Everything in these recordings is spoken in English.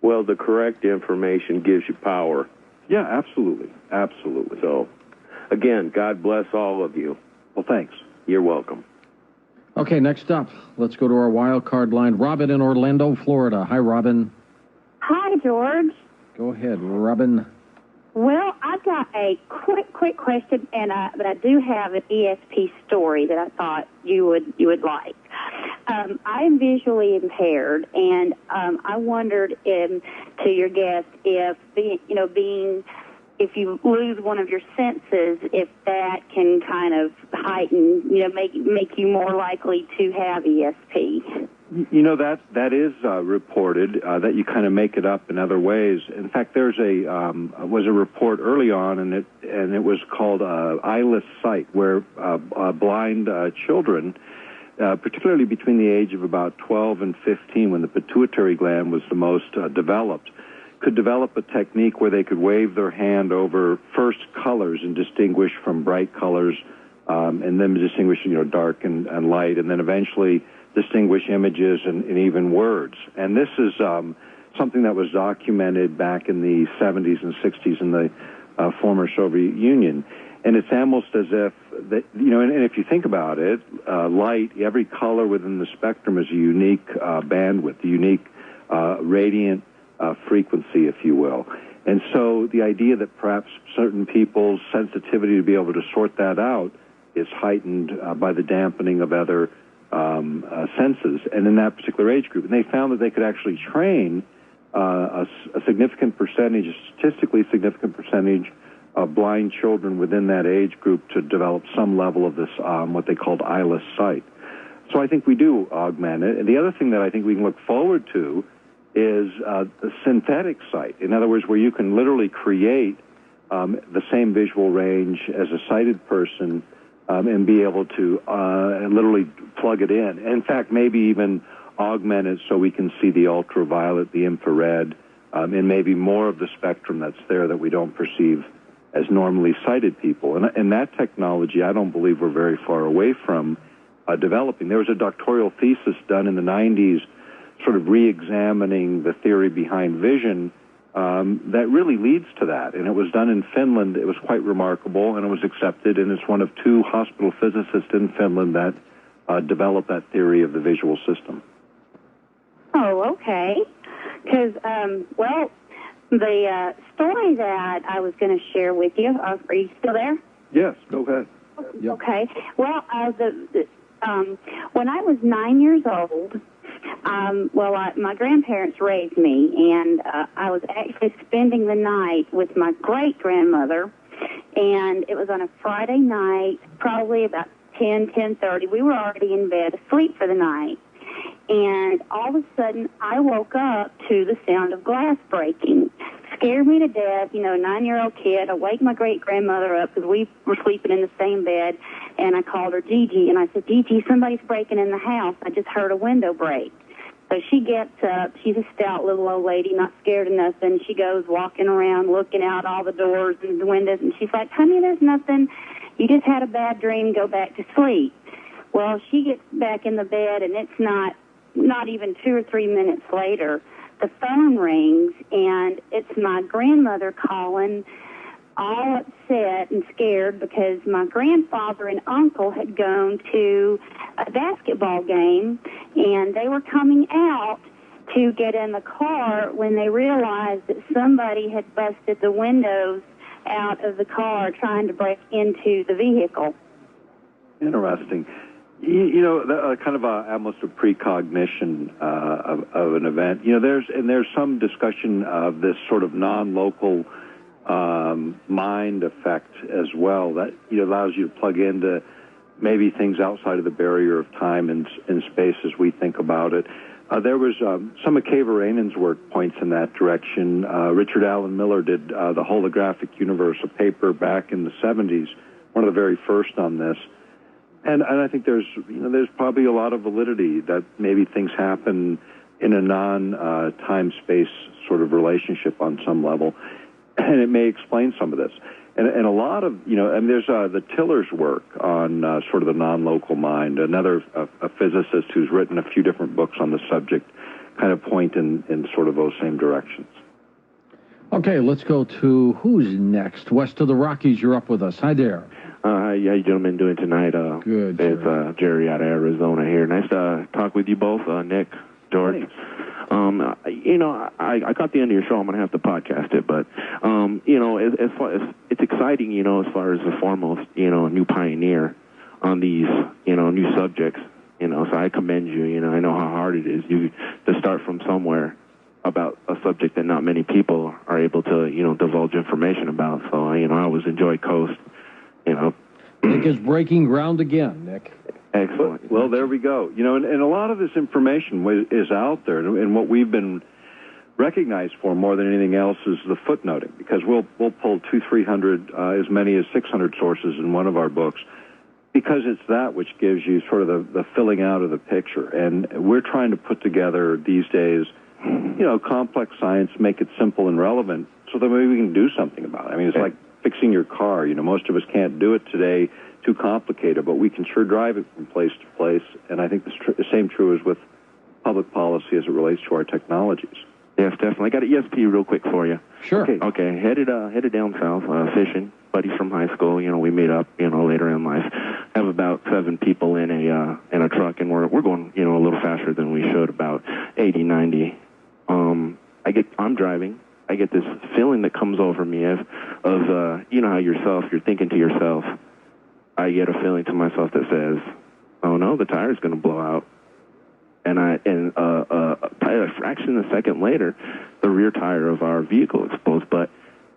Well, the correct information gives you power. Yeah, absolutely. Absolutely. So, again, God bless all of you. Well, thanks. You're welcome. Okay, next up, let's go to our wild card line. Robin in Orlando, Florida. Hi, Robin. Hi, George. Go ahead, Robin. Well, I've got a quick question, but I do have an ESP story that I thought you would like. I am visually impaired, and I wondered, to your guest, if if you lose one of your senses, if that can kind of heighten, make you more likely to have ESP. That is reported, that you kind of make it up in other ways. In fact, there's was a report early on, and it was called eyeless sight, where blind children, particularly between the age of about 12 and 15, when the pituitary gland was the most developed, could develop a technique where they could wave their hand over first colors and distinguish from bright colors, and then distinguish dark and light, and then eventually distinguish images and even words. And this is something that was documented back in the 70s and 60s in the former Soviet Union. And it's almost as if, and if you think about it, light, every color within the spectrum is a unique bandwidth, a unique radiant frequency, if you will. And so the idea that perhaps certain people's sensitivity to be able to sort that out is heightened by the dampening of other senses, and in that particular age group. And they found that they could actually train a significant percentage, a statistically significant percentage of blind children within that age group to develop some level of this, what they called eyeless sight. So I think we do augment it. And the other thing that I think we can look forward to is the synthetic sight. In other words, where you can literally create the same visual range as a sighted person, and be able to literally plug it in. In fact, maybe even augment it so we can see the ultraviolet, the infrared, and maybe more of the spectrum that's there that we don't perceive as normally sighted people. And that technology, I don't believe we're very far away from developing. There was a doctoral thesis done in the 90s sort of re-examining the theory behind vision that really leads to that. And it was done in Finland. It was quite remarkable, and it was accepted, and it's one of two hospital physicists in Finland that developed that theory of the visual system. Oh, okay. Because, the story that I was going to share with you, are you still there? Yes, go ahead. Yep. Okay. Well, when I was 9 years old, my grandparents raised me, and I was actually spending the night with my great-grandmother, and it was on a Friday night, probably about 10:30. We were already in bed, asleep for the night, and all of a sudden, I woke up to the sound of glass breaking. Scared me to death, 9-year-old kid. I waked my great-grandmother up because we were sleeping in the same bed, and I called her Gigi, and I said, Gigi, somebody's breaking in the house. I just heard a window break. So she gets up. She's a stout little old lady, not scared of nothing. She goes walking around, looking out all the doors and the windows, and she's like, honey, there's nothing. You just had a bad dream. Go back to sleep. Well, she gets back in the bed, and it's not even 2 or 3 minutes later, the phone rings, and it's my grandmother calling, all upset and scared because my grandfather and uncle had gone to a basketball game, and they were coming out to get in the car when they realized that somebody had busted the windows out of the car trying to break into the vehicle. Interesting. Kind of almost a precognition of an event. There's some discussion of this sort of non-local mind effect as well that allows you to plug into maybe things outside of the barrier of time and space as we think about it. There was some of Kevaranen's work points in that direction. Richard Allen Miller did the Holographic Universe, a paper back in the 70s, one of the very first on this. And I think there's probably a lot of validity that maybe things happen in a non-time space sort of relationship on some level, and it may explain some of this. And a lot of and there's the Tiller's work on sort of the non-local mind. Another a physicist who's written a few different books on the subject kind of point in sort of those same directions. Okay, let's go to who's next. West of the Rockies, you're up with us. Hi there. How you gentlemen doing tonight? Good. It's Jerry out of Arizona here. Nice to talk with you both, Nick, George. Thanks. I caught the end of your show. I'm going to have to podcast it, but as far as it's exciting, as far as the foremost, new pioneer on these, new subjects, so I commend you. I know how hard it is to start from somewhere about a subject that not many people are able to, divulge information about. So, I always enjoy Coast, Nick is breaking ground again, Nick. Excellent. Well, there we go. And a lot of this information is out there, and what we've been recognized for more than anything else is the footnoting, because we'll pull 200-300, as many as 600 sources in one of our books, because it's that which gives you sort of the filling out of the picture. And we're trying to put together these days, complex science, make it simple and relevant, so that maybe we can do something about it. I mean, it's like fixing your car. Most of us can't do it today, too complicated, but we can sure drive it from place to place. And I think the same true is with public policy as it relates to our technologies. Yes, definitely. I got an ESP real quick for you. Sure. Okay. Headed down south, fishing. Buddies from high school. We meet up. Later in life. Have about 7 people in a truck, and we're going a little faster than we should, about 80, 90. I'm driving. I get this feeling that comes over me of how you're thinking to yourself. I get a feeling to myself that says, "Oh no, the tire's going to blow out." And a fraction of a second later, the rear tire of our vehicle explodes. But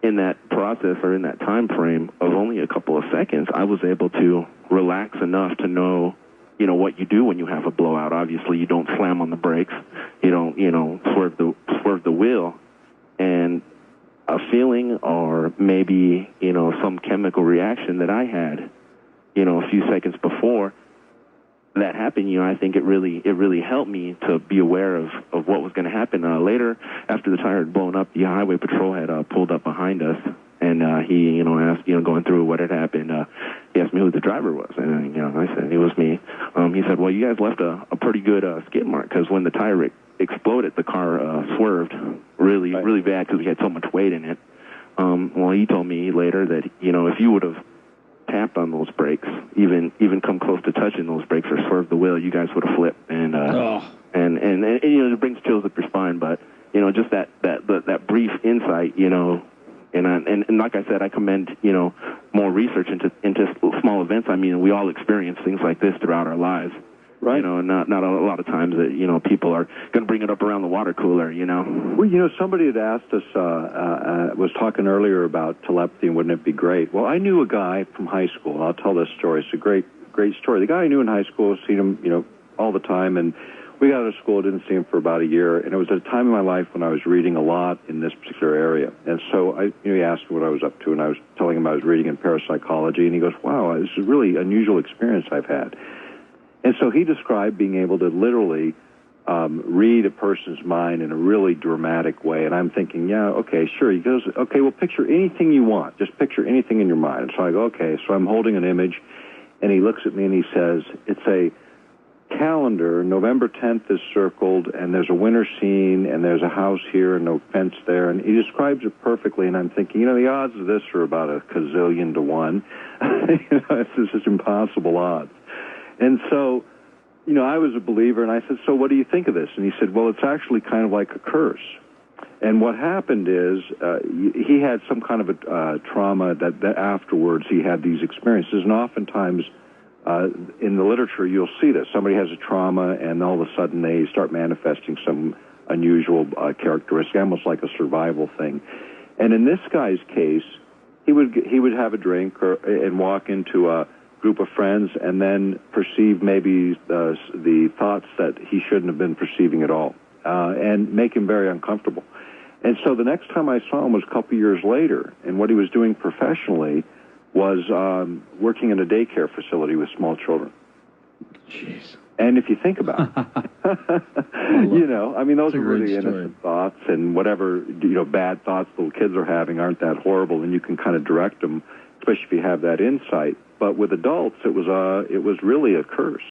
in that process, or in that time frame of only a couple of seconds, I was able to relax enough to know, what you do when you have a blowout. Obviously, you don't slam on the brakes. You don't, swerve the wheel. And a feeling, or maybe, some chemical reaction that I had, a few seconds before that happened, I think it really helped me to be aware of what was going to happen. Later, after the tire had blown up, the highway patrol had pulled up behind us, and he, asked, going through what had happened. He asked me who the driver was, and I said it was me. He said, "Well, you guys left a pretty good skid mark, because when the tire exploded, the car swerved really bad because we had so much weight in it." Well, he told me later that if you would have tapped on those brakes, even come close to touching those brakes or swerve the wheel, you guys would have flipped. And it brings chills up your spine. But just that brief insight, and like I said, I commend more research into small events. I mean, we all experience things like this throughout our lives. Right. Not a lot of times that, people are going to bring it up around the water cooler, Well, somebody had asked us, was talking earlier about telepathy and wouldn't it be great? Well, I knew a guy from high school, and I'll tell this story. It's a great story. The guy I knew in high school, seen him, all the time, and we got out of school, didn't see him for about a year, and it was at a time in my life when I was reading a lot in this particular area. And so he asked me what I was up to, and I was telling him I was reading in parapsychology, and he goes, "Wow, this is a really unusual experience I've had." And so he described being able to literally read a person's mind in a really dramatic way. And I'm thinking, yeah, okay, sure. He goes, okay, well, picture anything you want. Just picture anything in your mind. And so I go, okay. So I'm holding an image, and he looks at me and he says, it's a calendar. November 10th is circled, and there's a winter scene, and there's a house here and no fence there. And he describes it perfectly, and I'm thinking, the odds of this are about a gazillion to 1. It's just impossible odds. And so, I was a believer, and I said, "So what do you think of this?" And he said, "Well, it's actually kind of like a curse." And what happened is he had some kind of a trauma that afterwards he had these experiences. And oftentimes in the literature you'll see this. Somebody has a trauma, and all of a sudden they start manifesting some unusual characteristic, almost like a survival thing. And in this guy's case, he would have a drink and walk into a group of friends and then perceive maybe the thoughts that he shouldn't have been perceiving at all, and make him very uncomfortable. And so the next time I saw him was a couple years later, and what he was doing professionally was working in a daycare facility with small children. Jeez. And if you think about it, those are really innocent thoughts, and whatever, bad thoughts little kids are having aren't that horrible, and you can kind of direct them, especially if you have that insight. But with adults, it was really a curse.